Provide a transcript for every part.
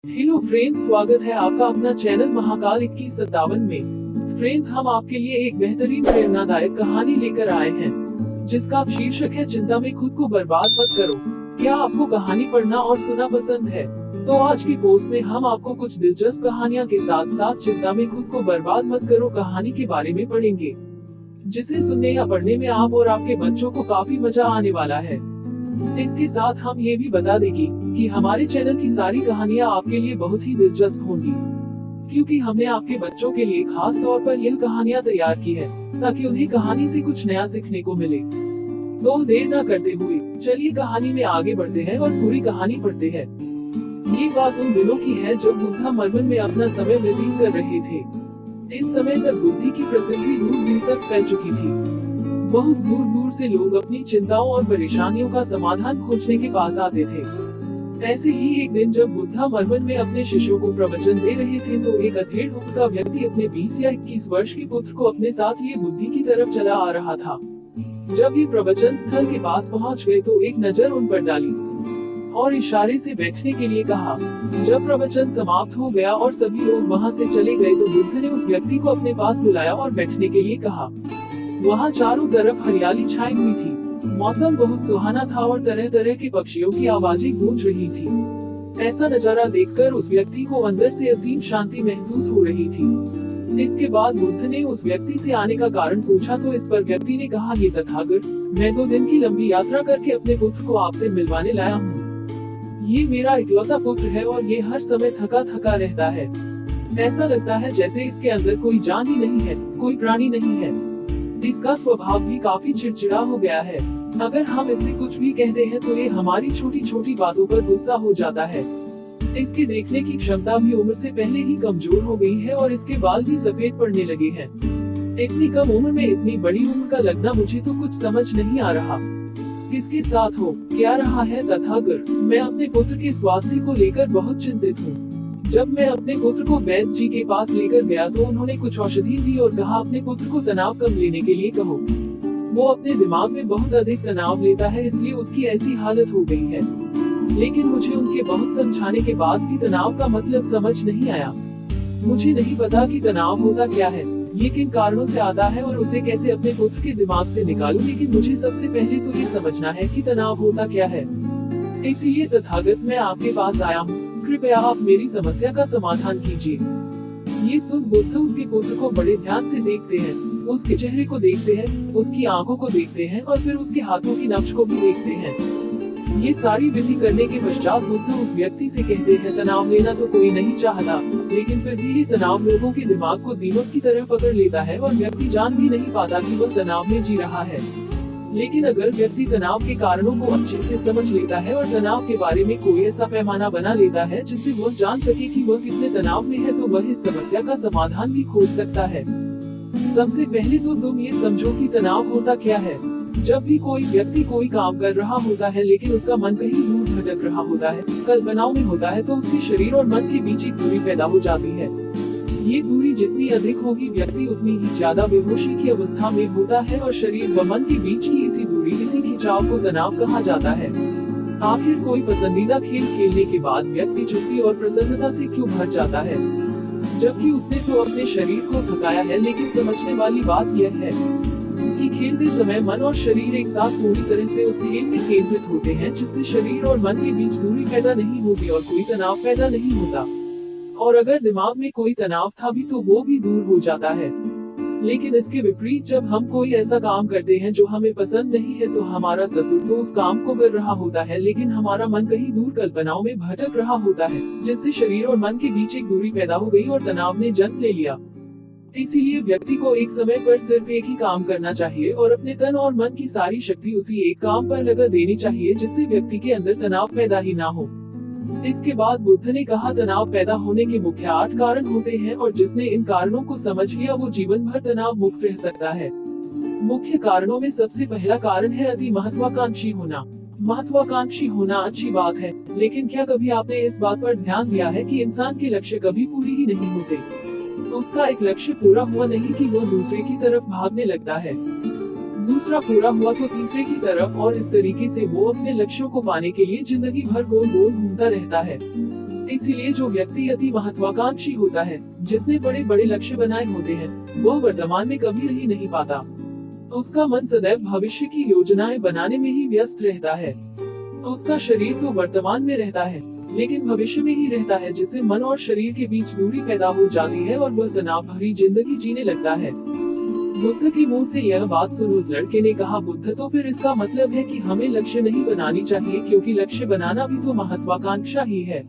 Hello friends, स्वागत है आपका अपना चैनल महाकाल 2157 में। फ्रेंड्स, हम आपके लिए एक बेहतरीन प्रेरणादायक कहानी लेकर आए हैं जिसका शीर्षक है चिंता में खुद को बर्बाद मत करो। क्या आपको कहानी पढ़ना और सुनना पसंद है? तो आज की पोस्ट में हम आपको कुछ दिलचस्प कहानियां के साथ साथ चिंता में खुद को बर्बाद मत करो कहानी के बारे में पढ़ेंगे, जिसे सुनने या पढ़ने में आप और आपके बच्चों को काफी मजा आने वाला है। इसके साथ हम ये भी बता देंगे कि हमारे चैनल की सारी कहानियां आपके लिए बहुत ही दिलचस्प होंगी, क्योंकि हमने आपके बच्चों के लिए खास तौर पर यह कहानियां तैयार की है ताकि उन्हें कहानी से कुछ नया सीखने को मिले। तो देर न करते हुए चलिए कहानी में आगे बढ़ते हैं और पूरी कहानी पढ़ते हैं। ये बात उन दिनों की है जब बुद्धा मरवन में अपना समय व्यतीत कर रहे थे। इस समय तक बुद्धि की प्रसिद्धि दूर दूर तक फैल चुकी थी। बहुत दूर दूर से लोग अपनी चिंताओं और परेशानियों का समाधान खोजने के पास आते थे। ऐसे ही एक दिन जब बुद्धा मरवन में अपने शिष्यों को प्रवचन दे रहे थे तो एक अधेड़ उम्र का व्यक्ति अपने 20 या 21 वर्ष के पुत्र को अपने साथ लिए बुद्धि की तरफ चला आ रहा था। जब ये प्रवचन स्थल के पास पहुंच गए तो एक नजर उन पर डाली और इशारे से बैठने के लिए कहा। जब प्रवचन समाप्त हो गया और सभी लोग वहां से चले गए तो बुद्ध ने उस व्यक्ति को अपने पास बुलाया और बैठने के लिए कहा। वहाँ चारों तरफ हरियाली छाई हुई थी। मौसम बहुत सुहाना था और तरह तरह के पक्षियों की आवाजें गूंज रही थी। ऐसा नजारा देखकर उस व्यक्ति को अंदर से असीम शांति महसूस हो रही थी। इसके बाद बुद्ध ने उस व्यक्ति से आने का कारण पूछा तो इस पर व्यक्ति ने कहा, ये तथागत, मैं 2 दिन की लंबी यात्रा करके अपने पुत्र को आपसे मिलवाने लाया हूँ। ये मेरा इकलौता पुत्र है और ये हर समय थका थका रहता है। ऐसा लगता है जैसे इसके अंदर कोई जान ही नहीं है, कोई प्राणी नहीं है। इसका स्वभाव भी काफी चिड़चिड़ा हो गया है। अगर हम इससे कुछ भी कहते हैं तो ये हमारी छोटी छोटी बातों पर गुस्सा हो जाता है। इसके देखने की क्षमता भी उम्र से पहले ही कमजोर हो गई है और इसके बाल भी सफेद पड़ने लगे हैं। इतनी कम उम्र में इतनी बड़ी उम्र का लगना मुझे तो कुछ समझ नहीं आ रहा। किसके साथ हो क्या रहा है तथागत? मैं अपने पुत्र के स्वास्थ्य को लेकर बहुत चिंतित हूँ। जब मैं अपने पुत्र को वैद्य जी के पास लेकर गया तो उन्होंने कुछ औषधि दी और कहा अपने पुत्र को तनाव कम लेने के लिए कहो। वो अपने दिमाग में बहुत अधिक तनाव लेता है, इसलिए उसकी ऐसी हालत हो गई है। लेकिन मुझे उनके बहुत समझाने के बाद भी तनाव का मतलब समझ नहीं आया। मुझे नहीं पता कि तनाव होता क्या है, ये किन कारणों से आता है और उसे कैसे अपने पुत्र के दिमाग से निकालूं। लेकिन मुझे सबसे पहले तो ये समझना है कि तनाव होता क्या है। इसीलिए तथागत मैं आपके पास आया हूँ। कृपया आप मेरी समस्या का समाधान कीजिए। ये सुन बुद्ध उसके पुत्र को बड़े ध्यान से देखते हैं, उसके चेहरे को देखते हैं, उसकी आंखों को देखते हैं और फिर उसके हाथों की नक्श को भी देखते हैं। ये सारी विधि करने के पश्चात बुद्ध उस व्यक्ति से कहते हैं, तनाव लेना तो कोई नहीं चाहता, लेकिन फिर भी ये तनाव लोगों के दिमाग को दीमक की तरह पकड़ लेता है और व्यक्ति जान भी नहीं पाता कि वह तनाव में जी रहा है। लेकिन अगर व्यक्ति तनाव के कारणों को अच्छे से समझ लेता है और तनाव के बारे में कोई ऐसा पैमाना बना लेता है जिससे वह जान सके कि वह कितने तनाव में है, तो वह इस समस्या का समाधान भी खोज सकता है। सबसे पहले तो तुम ये समझो कि तनाव होता क्या है। जब भी कोई व्यक्ति कोई काम कर रहा होता है लेकिन उसका मन कहीं दूर भटक रहा होता है, कल्पनाओं में होता है, तो उसके शरीर और मन के बीच एक दूरी पैदा हो जाती है। ये दूरी जितनी अधिक होगी व्यक्ति उतनी ही ज्यादा बेहोशी की अवस्था में होता है और शरीर व मन के बीच की इसी दूरी, इसी खिंचाव को तनाव कहा जाता है। आखिर कोई पसंदीदा खेल खेलने के बाद व्यक्ति चुस्ती और प्रसन्नता से क्यों भर जाता है, जबकि उसने तो अपने शरीर को थकाया है। लेकिन समझने वाली बात यह है कि खेलते समय मन और शरीर एक साथ पूरी तरह से उस खेल में केंद्रित होते हैं, जिससे शरीर और मन के बीच दूरी पैदा नहीं होती और कोई तनाव पैदा नहीं होता। और अगर दिमाग में कोई तनाव था भी तो वो भी दूर हो जाता है। लेकिन इसके विपरीत जब हम कोई ऐसा काम करते हैं जो हमें पसंद नहीं है तो हमारा ससुर तो उस काम को कर रहा होता है, लेकिन हमारा मन कहीं दूर कल्पनाओं में भटक रहा होता है, जिससे शरीर और मन के बीच एक दूरी पैदा हो गई और तनाव ने जन्म ले लिया। इसीलिए व्यक्ति को एक समय पर सिर्फ एक ही काम करना चाहिए और अपने तन और मन की सारी शक्ति उसी एक काम पर लगा देनी चाहिए, जिससे व्यक्ति के अंदर तनाव पैदा ही ना हो। इसके बाद बुद्ध ने कहा, तनाव पैदा होने के मुख्य 8 कारण होते हैं और जिसने इन कारणों को समझ लिया वो जीवन भर तनाव मुक्त रह सकता है। मुख्य कारणों में सबसे पहला कारण है अति महत्वाकांक्षी होना। महत्वाकांक्षी होना अच्छी बात है, लेकिन क्या कभी आपने इस बात पर ध्यान दिया है कि इंसान के लक्ष्य कभी पूरी ही नहीं होते। उसका एक लक्ष्य पूरा हुआ नहीं कि वो दूसरे की तरफ भागने लगता है, दूसरा पूरा हुआ तो तीसरे की तरफ, और इस तरीके से वो अपने लक्ष्यों को पाने के लिए जिंदगी भर गोल गोल घूमता रहता है। इसीलिए जो व्यक्ति अति महत्वाकांक्षी होता है, जिसने बड़े बड़े लक्ष्य बनाए होते हैं, वह वर्तमान में कभी रह नहीं पाता। उसका मन सदैव भविष्य की योजनाएं बनाने में ही व्यस्त रहता है। उसका शरीर तो वर्तमान में रहता है, लेकिन भविष्य में ही रहता है, जिससे मन और शरीर के बीच दूरी पैदा हो जाती है और वह तनाव भरी जिंदगी जीने लगता है। बुद्ध के मुंह से यह बात सुन उस लड़के ने कहा, बुद्ध, तो फिर इसका मतलब है कि हमें लक्ष्य नहीं बनानी चाहिए, क्योंकि लक्ष्य बनाना भी तो महत्वाकांक्षा ही है।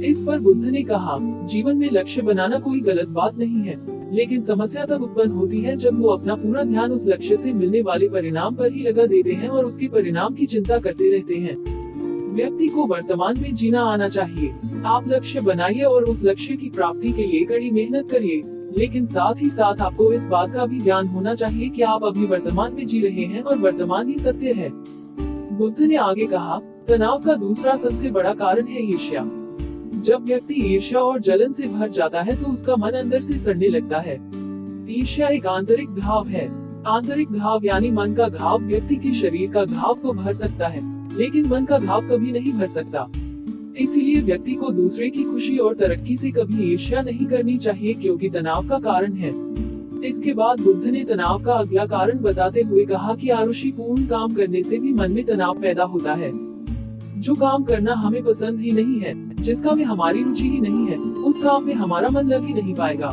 इस पर बुद्ध ने कहा, जीवन में लक्ष्य बनाना कोई गलत बात नहीं है, लेकिन समस्या तब उत्पन्न होती है जब वो अपना पूरा ध्यान उस लक्ष्य से मिलने वाले परिणाम पर ही लगा देते हैं और उसके परिणाम की चिंता करते रहते हैं। व्यक्ति को वर्तमान में जीना आना चाहिए। आप लक्ष्य बनाइए और उस लक्ष्य की प्राप्ति के लिए कड़ी मेहनत करिए, लेकिन साथ ही साथ आपको इस बात का भी ज्ञान होना चाहिए कि आप अभी वर्तमान में जी रहे हैं और वर्तमान ही सत्य है। बुद्ध ने आगे कहा, तनाव का दूसरा सबसे बड़ा कारण है ईर्ष्या। जब व्यक्ति ईर्ष्या और जलन से भर जाता है तो उसका मन अंदर से सड़ने लगता है। ईर्ष्या एक आंतरिक घाव है। आंतरिक घाव यानी मन का घाव। व्यक्ति के शरीर का घाव तो भर सकता है, लेकिन मन का घाव कभी नहीं भर सकता। इसीलिए व्यक्ति को दूसरे की खुशी और तरक्की से कभी ईर्ष्या नहीं करनी चाहिए, क्योंकि तनाव का कारण है। इसके बाद बुद्ध ने तनाव का अगला कारण बताते हुए कहा कि आरुषिपूर्ण काम करने से भी मन में तनाव पैदा होता है। जो काम करना हमें पसंद ही नहीं है, जिसका में हमारी रुचि ही नहीं है, उस काम में हमारा मन लग ही नहीं पाएगा।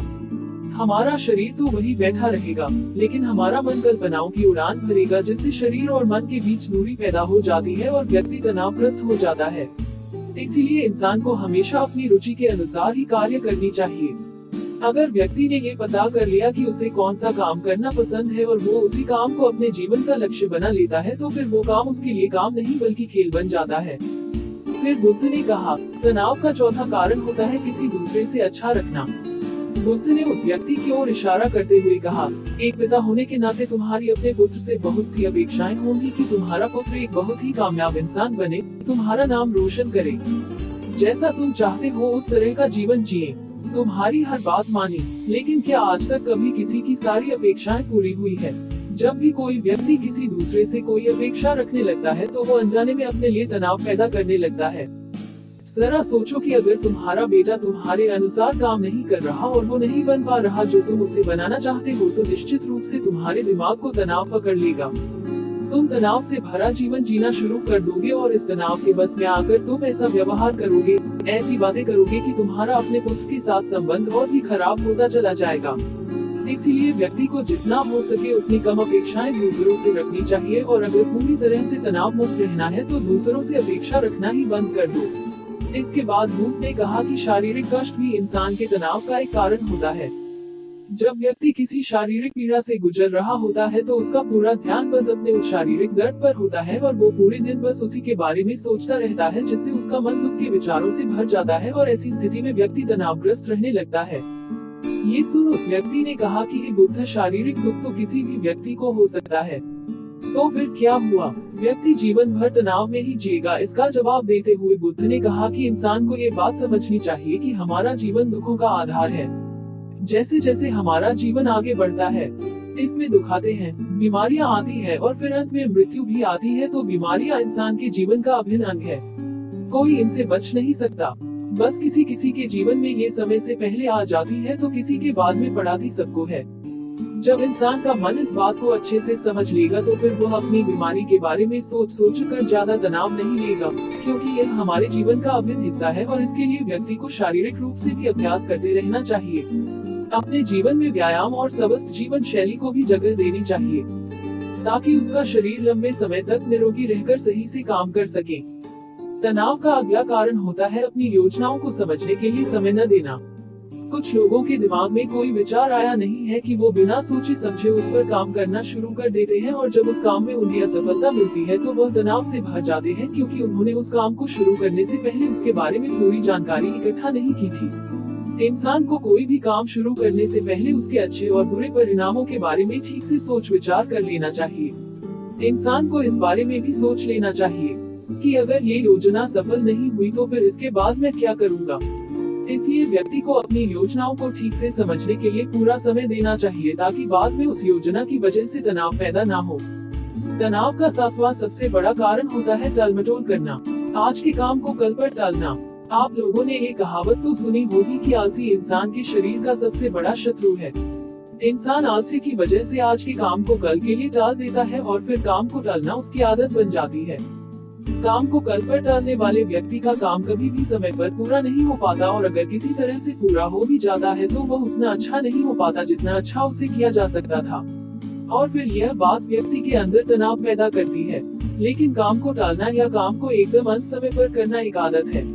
हमारा शरीर तो वही बैठा रहेगा, लेकिन हमारा मन कल्पनाओं की उड़ान भरेगा, जिससे शरीर और मन के बीच दूरी पैदा हो जाती है और व्यक्ति तनावग्रस्त हो जाता है। इसीलिए इंसान को हमेशा अपनी रुचि के अनुसार ही कार्य करनी चाहिए। अगर व्यक्ति ने ये पता कर लिया कि उसे कौन सा काम करना पसंद है और वो उसी काम को अपने जीवन का लक्ष्य बना लेता है, तो फिर वो काम उसके लिए काम नहीं बल्कि खेल बन जाता है। फिर बुद्ध ने कहा, तनाव का चौथा कारण होता है किसी दूसरे से अच्छा रखना। बुद्ध ने उस व्यक्ति की ओर इशारा करते हुए कहा, एक पिता होने के नाते तुम्हारी अपने पुत्र से बहुत सी अपेक्षाएं होंगी कि तुम्हारा पुत्र एक बहुत ही कामयाब इंसान बने, तुम्हारा नाम रोशन करे, जैसा तुम चाहते हो उस तरह का जीवन जिए, तुम्हारी हर बात माने। लेकिन क्या आज तक कभी किसी की सारी अपेक्षाएं पूरी हुई है? जब भी कोई व्यक्ति किसी दूसरे से कोई अपेक्षा रखने लगता है तो वो अनजाने में अपने लिए तनाव पैदा करने लगता है। जरा सोचो कि अगर तुम्हारा बेटा तुम्हारे अनुसार काम नहीं कर रहा और वो नहीं बन पा रहा जो तुम उसे बनाना चाहते हो, तो निश्चित रूप से तुम्हारे दिमाग को तनाव पकड़ लेगा। तुम तनाव से भरा जीवन जीना शुरू कर दोगे और इस तनाव के बस में आकर तुम ऐसा व्यवहार करोगे, ऐसी बातें करोगे कि तुम्हारा अपने पुत्र के साथ संबंध और भी खराब होता चला जाएगा। इसीलिए व्यक्ति को जितना हो सके उतनी कम अपेक्षाएं दूसरों से रखनी चाहिए, और अगर पूरी तरह से तनाव मुक्त रहना है तो दूसरों से अपेक्षा रखना ही बंद कर दो। इसके बाद बुद्ध ने कहा कि शारीरिक कष्ट भी इंसान के तनाव का एक कारण होता है। जब व्यक्ति किसी शारीरिक पीड़ा से गुजर रहा होता है तो उसका पूरा ध्यान बस अपने उस शारीरिक दर्द पर होता है और वो पूरे दिन बस उसी के बारे में सोचता रहता है, जिससे उसका मन दुख के विचारों से भर जाता है और ऐसी स्थिति में व्यक्ति तनावग्रस्त रहने लगता है। ये सुन उस व्यक्ति ने कहा कि हे बुद्ध, शारीरिक दुख तो किसी भी व्यक्ति को हो सकता है, तो फिर क्या हुआ? व्यक्ति जीवन भर तनाव में ही जिएगा? इसका जवाब देते हुए बुद्ध ने कहा कि इंसान को ये बात समझनी चाहिए कि हमारा जीवन दुखों का आधार है। जैसे जैसे हमारा जीवन आगे बढ़ता है, इसमें दुख आते हैं, बीमारियां आती है और फिर अंत में मृत्यु भी आती है, तो बीमारियां इंसान के जीवन का अभिन्न अंग है। कोई इनसे बच नहीं सकता। बस किसी किसी के जीवन में ये समय से पहले आ जाती है तो किसी के बाद में पड़ाती सबको है। जब इंसान का मन इस बात को अच्छे से समझ लेगा तो फिर वह अपनी बीमारी के बारे में सोच कर ज्यादा तनाव नहीं लेगा, क्योंकि यह हमारे जीवन का अभिन्न हिस्सा है और इसके लिए व्यक्ति को शारीरिक रूप से भी अभ्यास करते रहना चाहिए। अपने जीवन में व्यायाम और स्वस्थ जीवन शैली को भी जगह देनी चाहिए, ताकि उसका शरीर लंबे समय तक निरोगी रहकर सही से काम कर सके। तनाव का अगला कारण होता है अपनी योजनाओं को समझने के लिए समय न देना। कुछ लोगों के दिमाग में कोई विचार आया नहीं है कि वो बिना सोचे समझे उस पर काम करना शुरू कर देते हैं, और जब उस काम में उन्हें असफलता मिलती है तो वह तनाव से भर जाते हैं, क्योंकि उन्होंने उस काम को शुरू करने से पहले उसके बारे में पूरी जानकारी इकट्ठा नहीं की थी। इंसान को कोई भी काम शुरू करने से पहले उसके अच्छे और बुरे परिणामों के बारे में ठीक से सोच विचार कर लेना चाहिए। इंसान को इस बारे में भी सोच लेना चाहिए कि अगर ये योजना सफल नहीं हुई तो फिर इसके बाद मैं क्या करूँगा। इसलिए व्यक्ति को अपनी योजनाओं को ठीक से समझने के लिए पूरा समय देना चाहिए, ताकि बाद में उस योजना की वजह से तनाव पैदा ना हो। तनाव का सातवां सबसे बड़ा कारण होता है टालमटोल करना। आज के काम को कल पर टालना। आप लोगों ने एक कहावत तो सुनी होगी कि आलसी इंसान के शरीर का सबसे बड़ा शत्रु है। इंसान आलसी की वजह से आज के काम को कल के लिए टाल देता है और फिर काम को टालना उसकी आदत बन जाती है। काम को कल पर टालने वाले व्यक्ति का काम कभी भी समय पर पूरा नहीं हो पाता और अगर किसी तरह से पूरा हो भी जाता है तो वह उतना अच्छा नहीं हो पाता जितना अच्छा उसे किया जा सकता था। और फिर यह बात व्यक्ति के अंदर तनाव पैदा करती है। लेकिन काम को टालना या काम को एकदम अंत समय पर करना एक आदत है,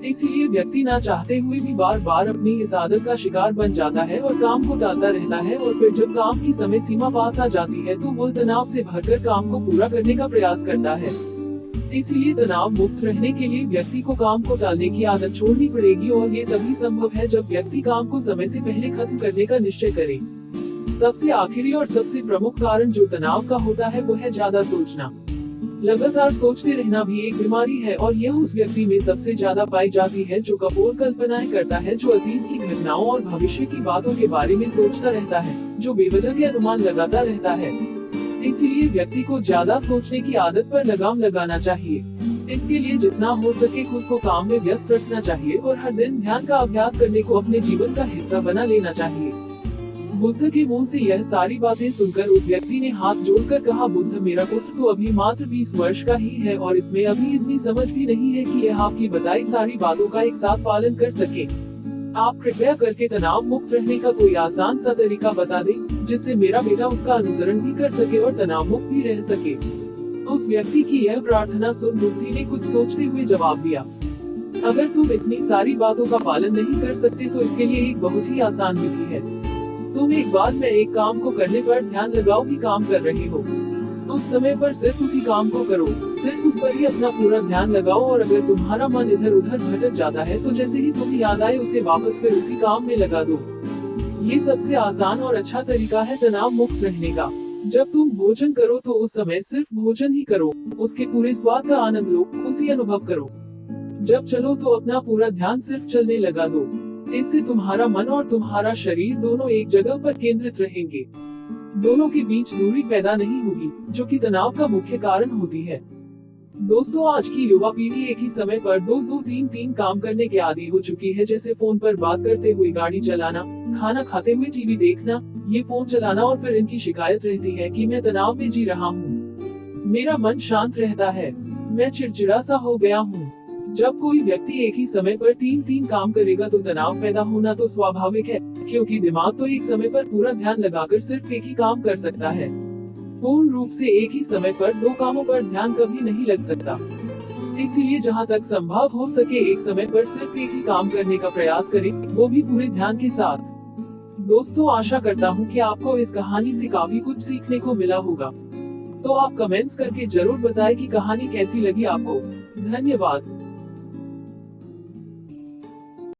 इसीलिए व्यक्ति ना चाहते हुए भी बार बार अपनी इस आदत का शिकार बन जाता है और काम को टालता रहता है। और फिर जब काम की समय सीमा पास आ जाती है तो वह तनाव से भरकर काम को पूरा करने का प्रयास करता है। इसीलिए तनाव मुक्त रहने के लिए व्यक्ति को काम को टालने की आदत छोड़नी पड़ेगी और ये तभी संभव है जब व्यक्ति काम को समय से पहले खत्म करने का निश्चय करे। सबसे आखिरी और सबसे प्रमुख कारण जो तनाव का होता है वो है ज्यादा सोचना। लगातार सोचते रहना भी एक बीमारी है और यह उस व्यक्ति में सबसे ज्यादा पाई जाती है जो कपोल कल्पनाएं करता है, जो अतीत की घटनाओं और भविष्य की बातों के बारे में सोचता रहता है, जो बेवजह के अनुमान लगाता रहता है। इसीलिए व्यक्ति को ज्यादा सोचने की आदत पर लगाम लगाना चाहिए। इसके लिए जितना हो सके खुद को काम में व्यस्त रखना चाहिए और हर दिन ध्यान का अभ्यास करने को अपने जीवन का हिस्सा बना लेना चाहिए। बुद्ध के मुंह से यह सारी बातें सुनकर उस व्यक्ति ने हाथ जोड़कर कहा, बुद्ध, मेरा पुत्र तो अभी मात्र 20 वर्ष का ही है और इसमें अभी इतनी समझ भी नहीं है कि यह आपकी बताई सारी बातों का एक साथ पालन कर सके। आप कृपया करके तनाव मुक्त रहने का कोई आसान सा तरीका बता दें जिससे मेरा बेटा उसका अनुसरण भी कर सके और तनाव मुक्त भी रह सके। उस व्यक्ति की यह प्रार्थना सुन बुद्धि ने कुछ सोचते हुए जवाब दिया, अगर तुम इतनी सारी बातों का पालन नहीं कर सकते तो इसके लिए एक बहुत ही आसान विधि है। तुम एक बार में एक काम को करने पर ध्यान लगाओ कि काम कर रहे हो, उस समय पर सिर्फ उसी काम को करो, सिर्फ उस पर ही अपना पूरा ध्यान लगाओ। और अगर तुम्हारा मन इधर उधर भटक जाता है तो जैसे ही तुम्हें याद आए उसे वापस फिर उसी काम में लगा दो। ये सबसे आसान और अच्छा तरीका है तनाव मुक्त रहने का। जब तुम भोजन करो तो उस समय सिर्फ भोजन ही करो, उसके पूरे स्वाद का आनंद लो, उसी अनुभव करो। जब चलो तो अपना पूरा ध्यान सिर्फ चलने लगा दो। इससे तुम्हारा मन और तुम्हारा शरीर दोनों एक जगह पर केंद्रित रहेंगे। दोनों के बीच दूरी पैदा नहीं होगी जो कि तनाव का मुख्य कारण होती है। दोस्तों, आज की युवा पीढ़ी एक ही समय पर 2-2, 3-3 काम करने के आदी हो चुकी है, जैसे फोन पर बात करते हुए गाड़ी चलाना, खाना खाते हुए टीवी देखना, ये फोन चलाना। और फिर इनकी शिकायत रहती है कि मैं तनाव में जी रहा हूँ, मेरा मन शांत रहता है, मैं चिड़चिड़ा सा हो गया हूँ। जब कोई व्यक्ति एक ही समय पर 3-3 काम करेगा तो तनाव पैदा होना तो स्वाभाविक है, क्योंकि दिमाग तो एक समय पर पूरा ध्यान लगाकर सिर्फ एक ही काम कर सकता है। पूर्ण रूप से एक ही समय पर 2 कामों पर ध्यान कभी नहीं लग सकता। इसीलिए जहाँ तक संभव हो सके एक समय पर सिर्फ एक ही काम करने का प्रयास करें, वो भी पूरे ध्यान के साथ। दोस्तों, आशा करता हूँ कि आपको इस कहानी से काफी कुछ सीखने को मिला होगा। तो आप कमेंट्स करके जरूर बताएं कि कहानी कैसी लगी आपको। धन्यवाद।